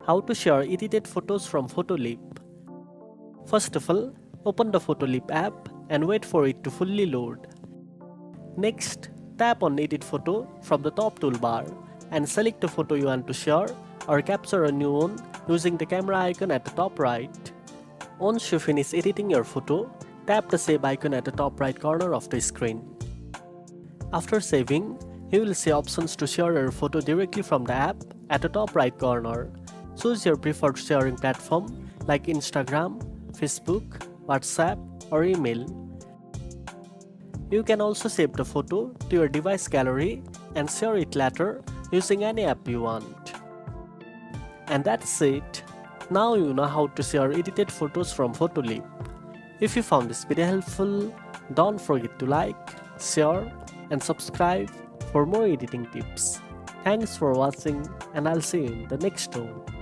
How to share edited photos from Photoleap. First of all, open the Photoleap app and wait for it to fully load. Next, tap on Edit Photo from the top toolbar and select a photo you want to share or capture a new one using the camera icon at the top right. Once you finish editing your photo, tap the Save icon at the top right corner of the screen. After saving, you will see options to share your photo directly from the app at the top right corner. Choose your preferred sharing platform like Instagram, Facebook, WhatsApp, or email. You can also save the photo to your device gallery and share it later using any app you want. And that's it. Now you know how to share edited photos from Photoleap. If you found this video helpful, don't forget to like, share, and subscribe for more editing tips. Thanks for watching, and I'll see you in the next one.